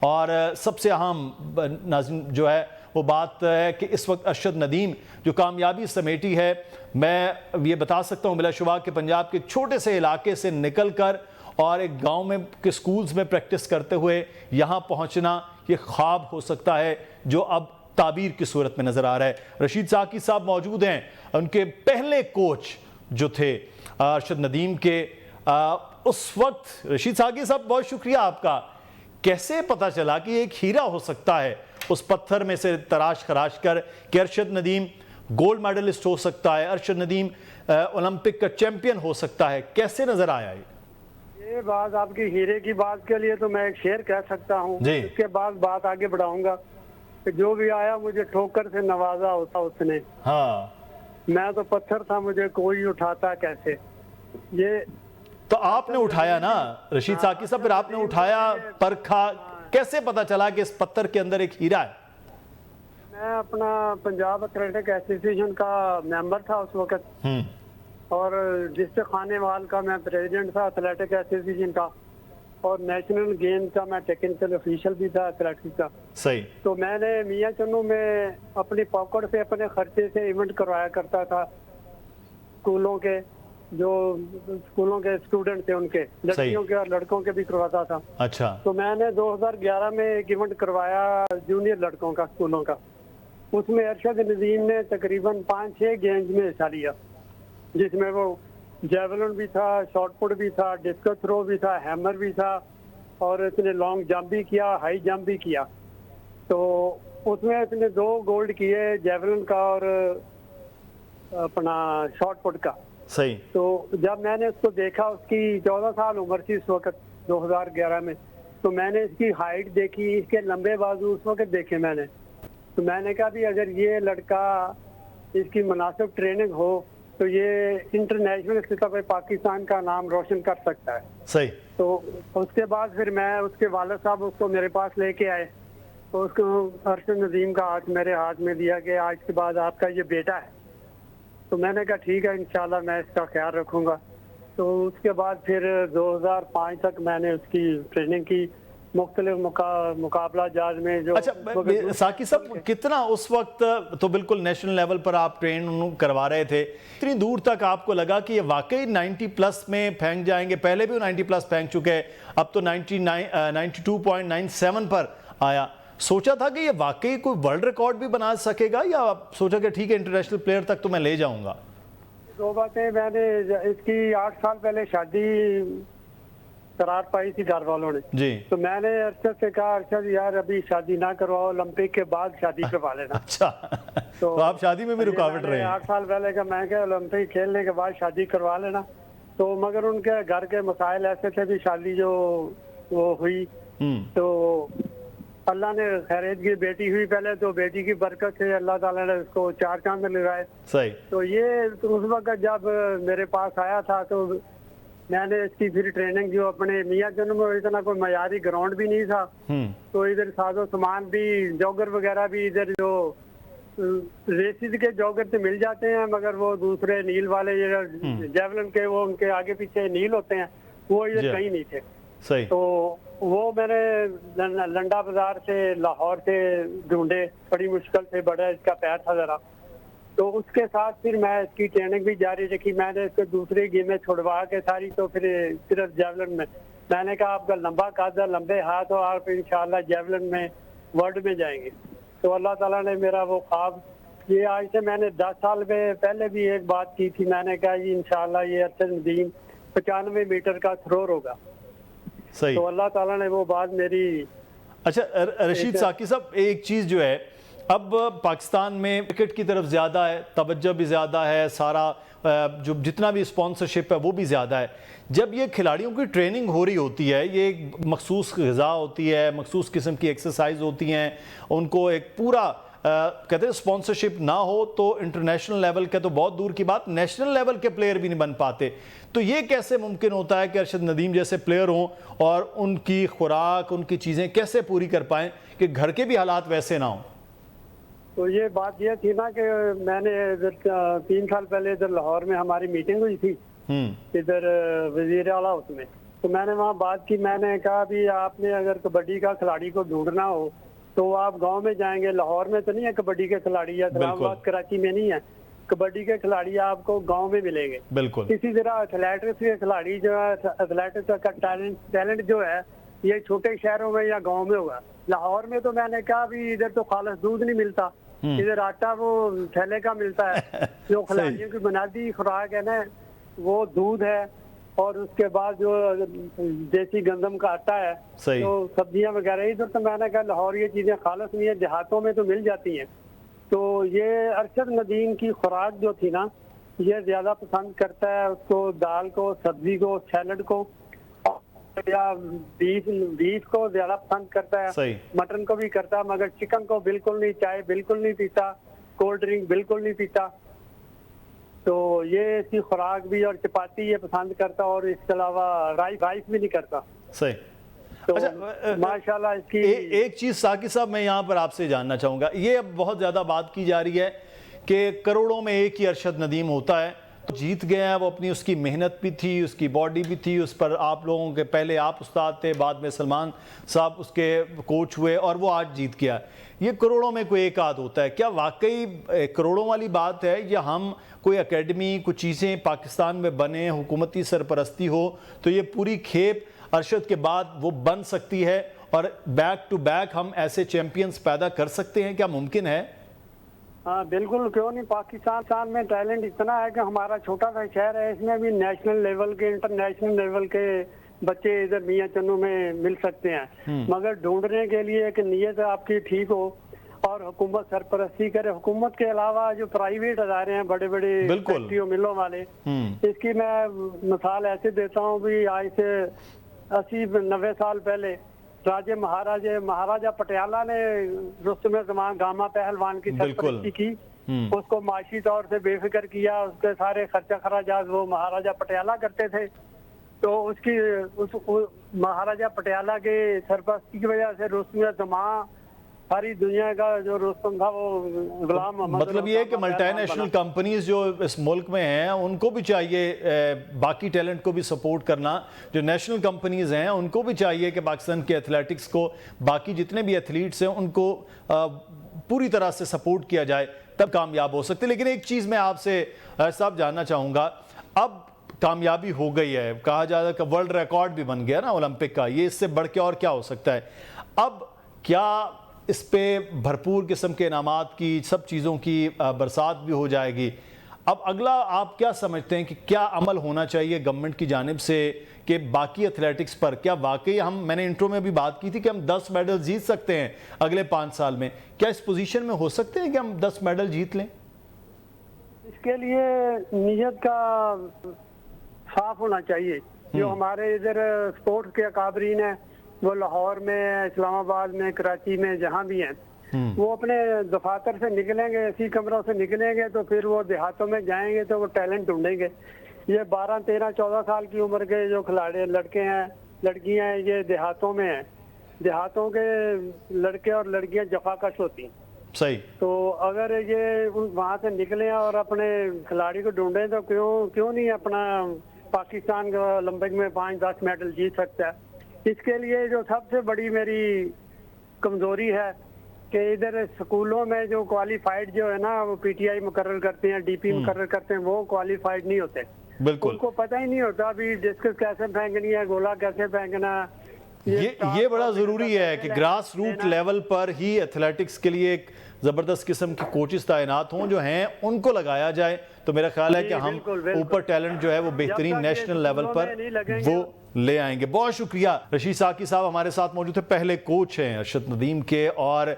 और सबसे अहम नाज़रीन जो है वो बात है कि इस वक्त अरशद नदीम जो कामयाबी समेटी है, मैं ये बता सकता हूँ बिलाशुबा कि पंजाब के छोटे से इलाके से निकल कर और एक गांव में के स्कूल्स में प्रैक्टिस करते हुए यहाँ पहुँचना ये ख्वाब हो सकता है जो अब ताबीर की सूरत में नज़र आ रहा है। रशीद साकी साहब मौजूद हैं, उनके पहले कोच जो थे अरशद नदीम के उस वक्त। रशीद साकी साहब बहुत शुक्रिया आपका। कैसे पता चला कि एक हीरा हो सकता है उस पत्थर में से तराश खराश कर कि अरशद नदीम गोल्ड मेडलिस्ट हो सकता है, अरशद नदीम ओलंपिक का चैंपियन हो सकता है? कैसे नजर आया ये बात? आपकी हीरे की बात के लिए तो मैं एक शेर कह सकता हूँ, इसके बाद बात आगे बढ़ाऊंगा कि जो भी आया मुझे ठोकर से नवाजा होता उसने। हाँ, मैं तो पत्थर था, मुझे कोई उठाता कैसे। ये तो आपने उठाया ना रशीद साकी साहब, फिर आपने उठाया, परखा, कैसे पता चला कि इस पत्थर के अंदर एक हीरा है? मैं अपना पंजाब एथलेटिक एसोसिएशन का मेंबर था उस वक्त, और डिस्ट्रिक्ट खानेवाल का मैं प्रेसिडेंट था एथलेटिक एसोसिएशन का, और नेशनल गेम का मैं टेक्निकल ऑफिशियल भी था एथलेटिक्स का। सही। तो मैंने मियां चन्नू में अपनी पॉकेट से अपने खर्चे से इवेंट करवाया करता था। स्कूलों के जो स्कूलों के स्टूडेंट थे उनके, लड़कियों के और लड़कों के भी करवाता था। अच्छा। तो मैंने 2011 में एक इवेंट करवाया जूनियर लड़कों का, स्कूलों का। उसमें अरशद नदीम ने तकरीबन 5-6 गेम्स में हिस्सा लिया, जिसमें वो जेवलिन भी था, शॉटपुट भी था, डिस्कस थ्रो भी था, हैमर भी था, और इसने लॉन्ग जंप भी किया, हाई जंप भी किया। तो उसमें इसने 2 गोल्ड किए, जेवलिन का और अपना शॉटपुट का। सही। तो जब मैंने उसको देखा, उसकी 14 साल उम्र थी उस वक्त 2011 में, तो मैंने इसकी हाइट देखी, इसके लंबे बाजू उस वक्त देखे मैंने। तो मैंने कहा भी अगर ये लड़का, इसकी मुनासिब ट्रेनिंग हो तो ये इंटरनेशनल सतह पे पाकिस्तान का नाम रोशन कर सकता है। सही। तो उसके बाद फिर मैं, उसके वालिद साहब उसको मेरे पास लेके आए, तो उसको अरशद नदीम का हाथ मेरे हाथ में दिया कि आज के बाद आपका ये बेटा है। तो मैंने कहा ठीक है, इंशाल्लाह मैं इसका ख्याल रखूंगा। तो उसके बाद फिर 2005 तक मैंने उसकी ट्रेनिंग की मुख्तलिफ मुकाबला जाज में। जो अच्छा साकी साहब, कितना उस वक्त तो बिल्कुल नेशनल लेवल पर आप ट्रेन करवा रहे थे, इतनी दूर तक आपको लगा कि ये वाकई 90 प्लस में फेंक जाएंगे? पहले भी 90 प्लस फेंक चुके हैं, अब तो 92.97 पर आया। सोचा था कि ये वाकई कोई वर्ल्ड रिकॉर्ड भी बना सकेगा, या सोचा कि ठीक है इंटरनेशनल प्लेयर तक तो मैं ले जाऊंगा? 2 बातें। मैंने इसकी 8 साल पहले शादी करार पाई थी घर वालों ने जी। तो मैंने अरशद से कहा, अरशद यार अभी शादी ना करवाओ, ओलंपिक के बाद शादी करवा लेना। अच्छा। तो आप शादी में भी रुकावट रहे? 8 साल पहले का मैं क्या, ओलंपिक खेलने के बाद शादी करवा लेना। तो मगर उनके घर के मसाइल ऐसे थे भी शादी जो वो हुई, तो अल्लाह ने खैरियत की, बेटी हुई पहले, तो बेटी की बरकत से अल्लाह ताला ने उसको 4 चांद लगाए। सही। तो ये उस वक्त जब मेरे पास आया था, तो मैंने इसकी फिर ट्रेनिंग जो अपने मियां चन्नू में, इतना कोई मयारी ग्राउंड भी नहीं था, तो इधर साजो सामान भी, जॉगर वगैरह भी इधर जो रेसिस के जॉगर से मिल जाते हैं, मगर वो दूसरे नील वाले जेवलिन के, वो उनके आगे पीछे नील होते हैं, वो इधर कहीं नहीं थे। सही। तो वो मैंने लंडा बाजार से, लाहौर से ढूंढे, बड़ी मुश्किल से, बड़ा इसका पैर था जरा। तो उसके साथ फिर मैं इसकी ट्रेनिंग भी जारी रखी। मैंने इसको दूसरी गेमें छुड़वा के सारी, तो फिर सिर्फ जेवलिन में मैंने कहा आपका लंबा कादा, लंबे हाथ हो, आप इंशाल्लाह जेवलिन में वर्ल्ड में जाएंगे। तो अल्लाह ताला ने मेरा वो ख्वाब, ये आज से मैंने 10 साल में पहले भी एक बात की थी, मैंने कहा जी इंशाल्लाह ये अरशद नदीम 95 मीटर का थ्रोर होगा। सही। तो अल्लाह ताला ने वो बात मेरी। अच्छा रशीद साकी साहब, एक चीज़ जो है, अब पाकिस्तान में क्रिकेट की तरफ ज़्यादा है, तवज्जो भी ज़्यादा है, सारा जो जितना भी स्पॉन्सरशिप है वो भी ज़्यादा है। जब ये खिलाड़ियों की ट्रेनिंग हो रही होती है, ये एक मखसूस ग़िज़ा होती है, मखसूस किस्म की एक्सरसाइज होती हैं, उनको एक पूरा कहते हैं स्पॉन्सरशिप ना हो तो इंटरनेशनल लेवल के तो बहुत दूर की बात, नेशनल लेवल के प्लेयर भी नहीं बन पाते। तो ये कैसे मुमकिन होता है कि अरशद नदीम जैसे प्लेयर हों और उनकी खुराक, उनकी चीज़ें कैसे पूरी कर पाएँ कि घर के भी हालात वैसे ना हों? तो ये बात ये थी ना कि मैंने 3 साल पहले इधर लाहौर में हमारी मीटिंग हुई थी, इधर वजीर आला हाउस में। तो मैंने वहाँ बात की, मैंने कहा भी आपने अगर कबड्डी का खिलाड़ी को ढूंढना हो तो आप गांव में जाएंगे, लाहौर में तो नहीं है कबड्डी के खिलाड़ी, या इस्लामाबाद कराची में नहीं है कबड्डी के खिलाड़ी, आपको गांव में मिलेंगे। बिल्कुल। इसी तरह एथलेटिक्स के खिलाड़ी जो है, एथलेटिक्स का टैलेंट जो है ये छोटे शहरों में या गांव में होगा। लाहौर में तो मैंने कहा भी इधर तो खालिस दूध नहीं मिलता, इधर आटा वो थैले का मिलता है। जो खिलाड़ियों की बुनियादी खुराक है ना वो दूध है, और उसके बाद जो देसी गंदम का आटा है, तो सब्जियां वगैरह। इधर तो मैंने कहा लाहौर ये चीजें खालिस नहीं है, देहातों में तो मिल जाती हैं। तो ये अरशद नदीम की खुराक जो थी ना, ये ज्यादा पसंद करता है उसको, दाल को, सब्जी को, सैलड को, या बीफ को ज्यादा पसंद करता है, मटन को भी करता है, मगर चिकन को बिल्कुल नहीं, चाय बिल्कुल नहीं पीता, कोल्ड ड्रिंक बिल्कुल नहीं पीता। तो ये इसकी खुराक भी, और चपाती ये पसंद करता, और इसके अलावा राइस भी नहीं करता। सही। तो अच्छा, माशाल्लाह इसकी एक चीज साकिब साहब मैं यहाँ पर आपसे जानना चाहूंगा, ये अब बहुत ज्यादा बात की जा रही है कि करोड़ों में एक ही अरशद नदीम होता है, तो जीत गए हैं वो, अपनी उसकी मेहनत भी थी, उसकी बॉडी भी थी, उस पर आप लोगों के पहले आप उस्ताद थे, बाद में सलमान साहब उसके कोच हुए, और वो आज जीत गया। ये करोड़ों में कोई एक आध होता है, क्या वाकई करोड़ों वाली बात है, या हम कोई एकेडमी, कुछ चीज़ें पाकिस्तान में बने, हुकूमती सरपरस्ती हो, तो ये पूरी खेप अरशद के बाद वो बन सकती है, और बैक टू बैक हम ऐसे चैंपियंस पैदा कर सकते हैं? क्या मुमकिन है? हाँ बिल्कुल, क्यों नहीं। पाकिस्तान में टैलेंट इतना है कि हमारा छोटा सा शहर है, इसमें भी नेशनल लेवल के, इंटरनेशनल लेवल के बच्चे इधर मियां चन्नू में मिल सकते हैं। मगर ढूंढने के लिए एक नीयत आपकी ठीक हो, और हुकूमत सरपरस्ती करे। हुकूमत के अलावा जो प्राइवेट अदारे हैं, बड़े बड़े फैक्ट्रियों मिलों वाले, इसकी मैं मिसाल ऐसे देता हूँ भी आज से 80-90 साल पहले महाराजा पटियाला ने रुस्तम जमान गामा पहलवान की सरपरस्ती की, उसको माशी तौर से बेफिक्र किया, उसके सारे खर्चा खराजात वो महाराजा पटियाला करते थे। तो महाराजा पटियाला के सरपरस्ती की वजह से रुस्तम जमान सारी दुनिया का जो रुस्तम था वो गुलाम। मतलब ये है कि मल्टीनेशनल कंपनीज जो इस मुल्क में हैं उनको भी चाहिए बाकी टैलेंट को भी सपोर्ट करना, जो नेशनल कंपनीज हैं उनको भी चाहिए कि पाकिस्तान के एथलेटिक्स को, बाकी जितने भी एथलीट्स हैं उनको पूरी तरह से सपोर्ट किया जाए, तब कामयाब हो सकते। लेकिन एक चीज़ मैं आपसे साहब जानना चाहूँगा, अब कामयाबी हो गई है, कहा जा रहा है कि वर्ल्ड रिकॉर्ड भी बन गया ना ओलंपिक का, ये इससे बढ़ के और क्या हो सकता है? अब क्या इस पे भरपूर किस्म के इनामात की, सब चीज़ों की बरसात भी हो जाएगी? अब अगला आप क्या समझते हैं कि क्या अमल होना चाहिए गवर्नमेंट की जानिब से कि बाकी एथलेटिक्स पर, क्या वाकई हम, मैंने इंट्रो में भी बात की थी कि हम 10 मेडल जीत सकते हैं अगले 5 साल में, क्या इस पोजीशन में हो सकते हैं कि हम 10 मेडल जीत लें? इसके लिए नीयत का साफ होना चाहिए। जो हमारे इधर स्पोर्ट्स के अकाबरीन है, वो लाहौर में, इस्लामाबाद में, कराची में, जहाँ भी हैं, वो अपने दफातर से निकलेंगे, इसी कमरों से निकलेंगे, तो फिर वो देहातों में जाएंगे तो वो टैलेंट ढूंढेंगे। ये 12, 13, 14 साल की उम्र के जो खिलाड़ी लड़के हैं, लड़कियां हैं, ये देहातों में हैं। देहातों के लड़के और लड़कियां जफाकश होती हैं। सही। तो अगर ये वहाँ से निकले और अपने खिलाड़ी को ढूंढे, तो क्यों नहीं अपना पाकिस्तान का ओलंपिक में 5-10 मेडल जीत सकता है। इसके लिए जो सबसे बड़ी मेरी कमजोरी है कि इधर स्कूलों में जो क्वालिफाइड जो है ना, वो पीटीआई मुकर्रर करते हैं, डीपी मुकर्रर करते हैं, वो क्वालिफाइड नहीं होते। बिल्कुल, उनको पता ही नहीं होता अभी डिस्कस कैसे फेंकनी है, गोला कैसे फेंकना। ये बड़ा ज़रूरी है कि ग्रास रूट लेवल पर ही एथलेटिक्स के लिए एक ज़बरदस्त किस्म की कोचेस तैनात हों, जो हैं उनको लगाया जाए, तो मेरा ख्याल है कि हम ऊपर टैलेंट जो है वो बेहतरीन नेशनल लेवल पर वो ले आएंगे। बहुत शुक्रिया। रशीद साकी साहब हमारे साथ मौजूद थे, पहले कोच हैं अरशद नदीम के, और